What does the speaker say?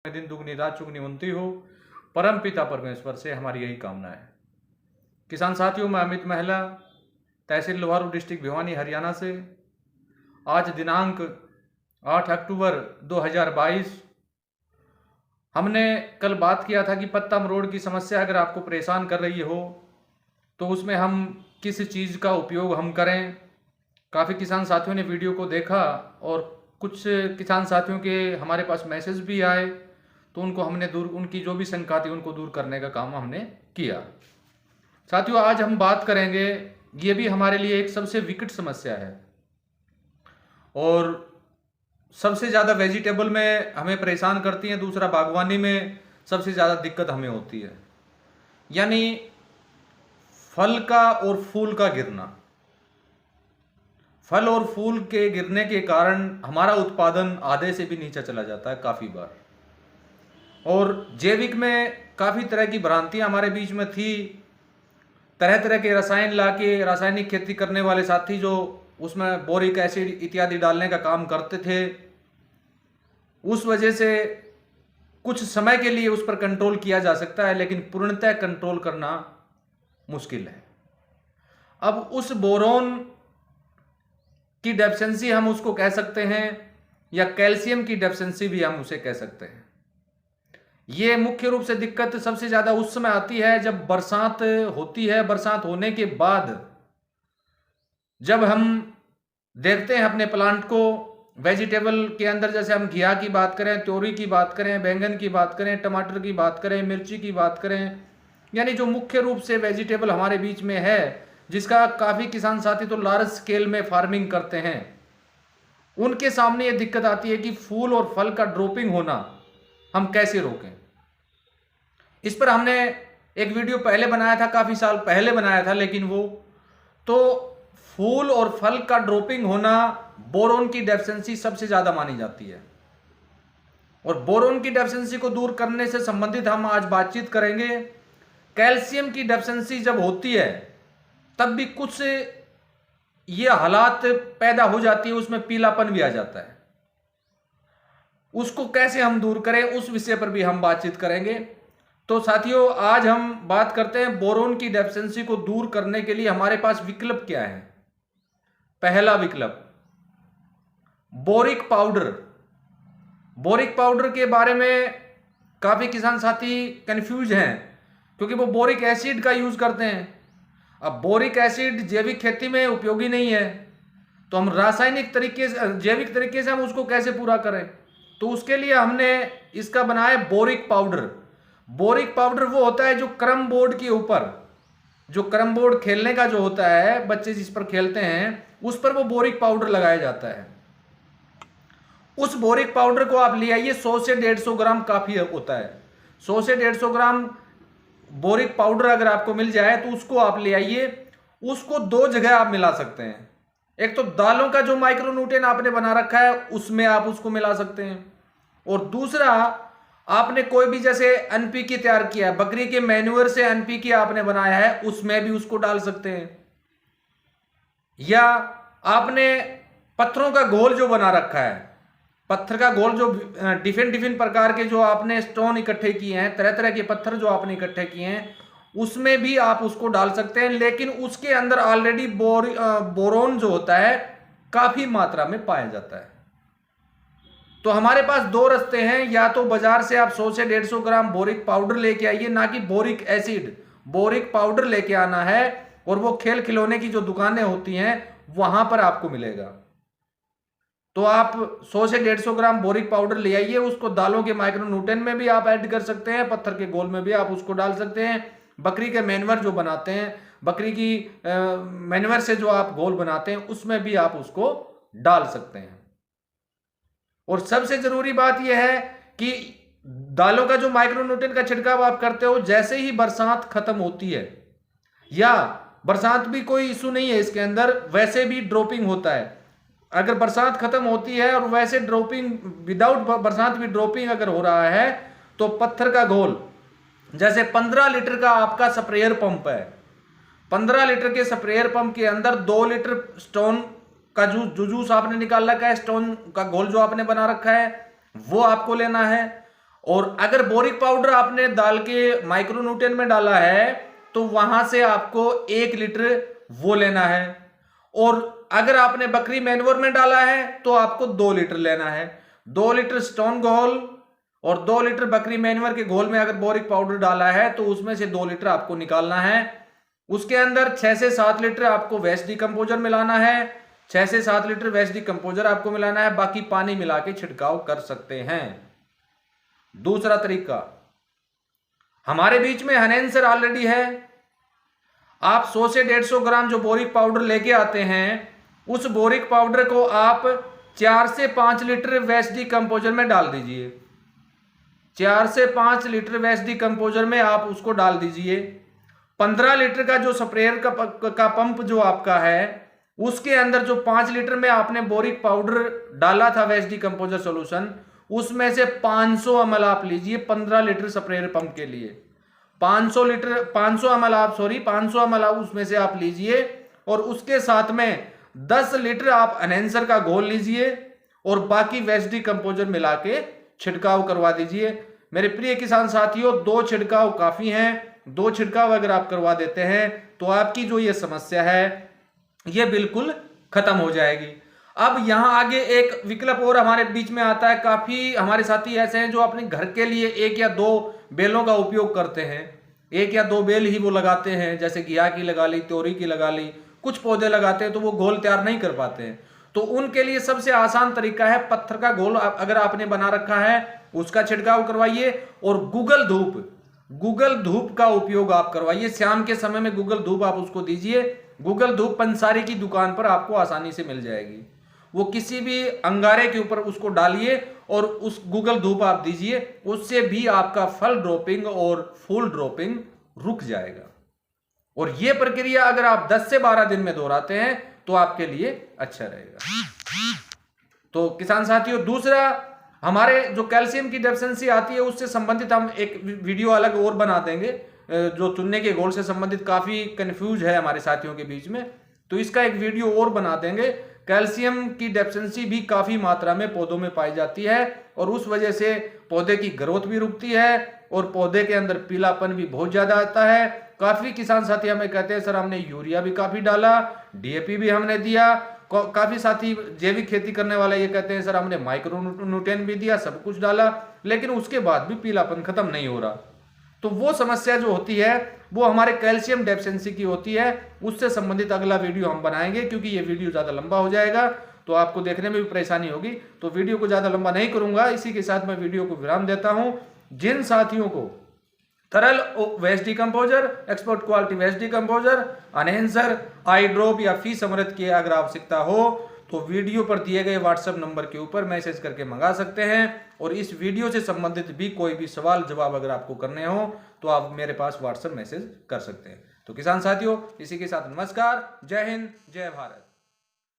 दिन दुगनी रात चुगनी उन्नति हो, परम पिता परमेश्वर से हमारी यही कामना है। किसान साथियों, मैं अमित महला, तहसील लोहारू, डिस्ट्रिक्ट भिवानी, हरियाणा से। आज दिनांक 8 अक्टूबर 2022। हमने कल बात किया था कि पत्ता मरोड़ की समस्या अगर आपको परेशान कर रही हो तो उसमें हम किस चीज़ का उपयोग हम करें। काफ़ी किसान साथियों ने वीडियो को देखा और कुछ किसान साथियों के हमारे पास मैसेज भी आए, तो उनको हमने उनकी जो भी शंका थी उनको दूर करने का काम हमने किया। साथियों, आज हम बात करेंगे, ये भी हमारे लिए एक सबसे विकट समस्या है और सबसे ज़्यादा वेजिटेबल में हमें परेशान करती है। दूसरा, बागवानी में सबसे ज़्यादा दिक्कत हमें होती है, यानी फल का और फूल का गिरना। फल और फूल के गिरने के कारण हमारा उत्पादन आधे से भी नीचे चला जाता है काफ़ी बार। और जैविक में काफ़ी तरह की भ्रांतियां हमारे बीच में थी। तरह तरह के रसायन लाके रासायनिक खेती करने वाले साथी जो उसमें बोरिक एसिड इत्यादि डालने का काम करते थे, उस वजह से कुछ समय के लिए उस पर कंट्रोल किया जा सकता है, लेकिन पूर्णतः कंट्रोल करना मुश्किल है। अब उस बोरोन की डेफिशिएंसी हम उसको कह सकते हैं, या कैल्शियम की डेफिशिएंसी भी हम उसे कह सकते हैं। ये मुख्य रूप से दिक्कत सबसे ज़्यादा उस समय आती है जब बरसात होती है। बरसात होने के बाद जब हम देखते हैं अपने प्लांट को, वेजिटेबल के अंदर जैसे हम घिया की बात करें, तोरी की बात करें, बैंगन की बात करें, टमाटर की बात करें, मिर्ची की बात करें, यानी जो मुख्य रूप से वेजिटेबल हमारे बीच में है, जिसका काफ़ी किसान साथी तो लार्ज स्केल में फार्मिंग करते हैं, उनके सामने ये दिक्कत आती है कि फूल और फल का ड्रॉपिंग होना हम कैसे रोकें। इस पर हमने एक वीडियो पहले बनाया था, काफ़ी साल पहले बनाया था, लेकिन वो तो फूल और फल का ड्रॉपिंग होना बोरोन की डेफिशिएंसी सबसे ज़्यादा मानी जाती है। और बोरोन की डेफिशिएंसी को दूर करने से संबंधित हम आज बातचीत करेंगे। कैल्शियम की डेफिशिएंसी जब होती है तब भी कुछ ये हालात पैदा हो जाती है, उसमें पीलापन भी आ जाता है। उसको कैसे हम दूर करें, उस विषय पर भी हम बातचीत करेंगे। तो साथियों, आज हम बात करते हैं बोरोन की डेफिशिएंसी को दूर करने के लिए हमारे पास विकल्प क्या है। पहला विकल्प, बोरिक पाउडर। बोरिक पाउडर के बारे में काफ़ी किसान साथी कंफ्यूज हैं, क्योंकि वो बोरिक एसिड का यूज़ करते हैं। अब बोरिक एसिड जैविक खेती में उपयोगी नहीं है, तो हम रासायनिक तरीके से, जैविक तरीके से हम उसको कैसे पूरा करें। तो उसके लिए हमने इसका बनाया बोरिक पाउडर। बोरिक पाउडर वो होता है जो कैरम बोर्ड के ऊपर, जो कैरम बोर्ड खेलने का जो होता है, बच्चे जिस पर खेलते हैं, उस पर वो बोरिक पाउडर लगाया जाता है। उस बोरिक पाउडर को आप ले आइए, 100 से 150 ग्राम काफ़ी होता है। 100 से 150 ग्राम बोरिक पाउडर अगर आपको मिल जाए तो उसको आप ले आइए। उसको दो जगह आप मिला सकते हैं। एक तो दालों का जो माइक्रोन्यूट्रिएंट आपने बना रखा है उसमें आप उसको मिला सकते हैं, और दूसरा, आपने कोई भी जैसे एनपीके तैयार किया है, बकरी के मैन्यूअर से एनपीके आपने बनाया है, उसमें भी उसको डाल सकते हैं। या आपने पत्थरों का घोल जो बना रखा है, पत्थर का घोल जो डिफरेंट प्रकार के जो आपने स्टोन इकट्ठे किए हैं, तरह तरह के पत्थर जो आपने इकट्ठे किए हैं, उसमें भी आप उसको डाल सकते हैं। लेकिन उसके अंदर ऑलरेडी बोरोन जो होता है काफी मात्रा में पाया जाता है। तो हमारे पास दो रास्ते हैं, या तो बाजार से आप 100 से 150 ग्राम बोरिक पाउडर लेके आइए, ना कि बोरिक एसिड, बोरिक पाउडर लेके आना है, और वो खेल खिलौने की जो दुकानें होती हैं वहां पर आपको मिलेगा। तो आप 100 से 150 ग्राम बोरिक पाउडर ले आइए, उसको दालों के माइक्रोन्यूट्रिएंट में भी आप ऐड कर सकते हैं, पत्थर के घोल में भी आप उसको डाल सकते हैं, बकरी के मैन्यूअर जो बनाते हैं, बकरी की मैन्यूअर से जो आप घोल बनाते हैं, उसमें भी आप उसको डाल सकते हैं। और सबसे जरूरी बात यह है कि दालों का जो माइक्रोन्यूट्रिएंट का छिड़काव आप करते हो, जैसे ही बरसात खत्म होती है, या बरसात भी कोई इशू नहीं है इसके अंदर, वैसे भी ड्रॉपिंग होता है। अगर बरसात खत्म होती है और वैसे ड्रॉपिंग, विदाउट बरसात भी ड्रॉपिंग अगर हो रहा है, तो पत्थर का घोल, जैसे 15 लीटर का आपका स्प्रेयर पंप है, 15 लीटर के स्प्रेयर पंप के अंदर 2 लीटर स्टोन का जूस आपने निकाल रखा है, स्टोन का घोल जो आपने बना रखा है, वो आपको लेना है। और अगर बोरिक पाउडर आपने डाल के माइक्रोन्यूट्रिएंट में डाला है तो वहां से आपको 1 लीटर वो लेना है, और अगर आपने बकरी मैन्योर में डाला है तो आपको 2 लीटर लेना है। 2 लीटर स्टोन घोल और 2 लीटर बकरी मैन्योर के घोल में अगर बोरिक पाउडर डाला है तो उसमें से 2 लीटर आपको निकालना है। उसके अंदर 6 से 7 लीटर आपको वेस्ट डिकम्पोजर मिलाना है, 6 से 7 लीटर वेस्ट डिकम्पोजर आपको मिलाना है, बाकी पानी मिला के छिड़काव कर सकते हैं। दूसरा तरीका, हमारे बीच में एनहेंसर ऑलरेडी है। आप 100 से 150 ग्राम जो बोरिक पाउडर लेके आते हैं, उस बोरिक पाउडर को आप 4 से 5 लीटर वेस्ट डिकम्पोजर में डाल दीजिए। 4 से 5 लीटर वेस्ट डिकम्पोजर में आप उसको डाल दीजिए। 15 लीटर का जो स्प्रेयर का पंप जो आपका है, उसके अंदर जो 5 लीटर में आपने बोरिक पाउडर डाला था वेस्ट डिकम्पोजर सॉल्यूशन, उसमें से 500 ml आप लीजिए 15 लीटर स्प्रेयर पंप के लिए। 500 ml आप उसमें से आप लीजिए, और उसके साथ में 10 लीटर आप एनहेंसर का घोल लीजिए और बाकी वेस्ट डिकम्पोजर मिला के छिड़काव करवा दीजिए। मेरे प्रिय किसान साथियों, 2 छिड़काव काफी हैं। 2 छिड़काव अगर आप करवा देते हैं तो आपकी जो ये समस्या है ये बिल्कुल खत्म हो जाएगी। अब यहां आगे एक विकल्प और हमारे बीच में आता है। काफी हमारे साथी ऐसे हैं जो अपने घर के लिए 1 या 2 बेलों का उपयोग करते हैं। 1 या 2 बेल ही वो लगाते हैं, जैसे घिया की लगा ली, तोरी की लगा ली, कुछ पौधे लगाते हैं तो वो घोल तैयार नहीं कर पाते हैं। तो उनके लिए सबसे आसान तरीका है, पत्थर का घोल अगर आपने बना रखा है उसका छिड़काव करवाइए, और गूगल धूप का उपयोग आप करवाइए। शाम के समय में गूगल धूप आप उसको दीजिए। गूगल धूप पंसारी की दुकान पर आपको आसानी से मिल जाएगी। वो किसी भी अंगारे के ऊपर उसको डालिए और उस गूगल धूप आप दीजिए, उससे भी आपका फल ड्रॉपिंग और फूल ड्रॉपिंग रुक जाएगा। और ये प्रक्रिया अगर आप 10 से 12 दिन में दोहराते हैं तो आपके लिए अच्छा रहेगा। तो किसान साथियों, दूसरा, हमारे जो कैल्शियम की डेफिशिएंसी आती है उससे संबंधित हम एक वीडियो अलग और बना देंगे। जो चुनने के घोल से संबंधित काफी कंफ्यूज है हमारे साथियों के बीच में, तो इसका एक वीडियो और बना देंगे। कैल्शियम की डेफिशिएंसी भी काफी मात्रा में पौधों में पाई जाती है और उस वजह से पौधे की ग्रोथ भी रुकती है और पौधे के अंदर पीलापन भी बहुत ज्यादा आता है। काफी किसान साथी हमें कहते हैं सर हमने यूरिया भी काफी डाला, डीएपी भी हमने दिया। काफी साथी जैविक खेती करने वाले ये कहते हैं सर हमने माइक्रो न्यूट्रिएंट भी दिया, सब कुछ डाला, लेकिन उसके बाद भी पीलापन खत्म नहीं हो रहा। तो वो समस्या जो होती है वो हमारे कैल्शियम डेफिशिएंसी की होती है। उससे संबंधित अगला वीडियो हम बनाएंगे, क्योंकि ये वीडियो ज्यादा लंबा हो जाएगा तो आपको देखने में भी परेशानी होगी। तो वीडियो को ज्यादा लंबा नहीं करूंगा, इसी के साथ मैं वीडियो को विराम देता हूं। जिन साथियों को तरल waste decomposer, export quality waste decomposer, enhancer, eye drop या फीस अमृत की अगर आवश्यकता हो तो वीडियो पर दिए गए व्हाट्सएप नंबर के ऊपर मैसेज करके मंगा सकते हैं। और इस वीडियो से संबंधित भी कोई भी सवाल जवाब अगर आपको करने हो तो आप मेरे पास व्हाट्सएप मैसेज कर सकते हैं। तो किसान साथियों, इसी के साथ नमस्कार, जय हिंद, जय भारत।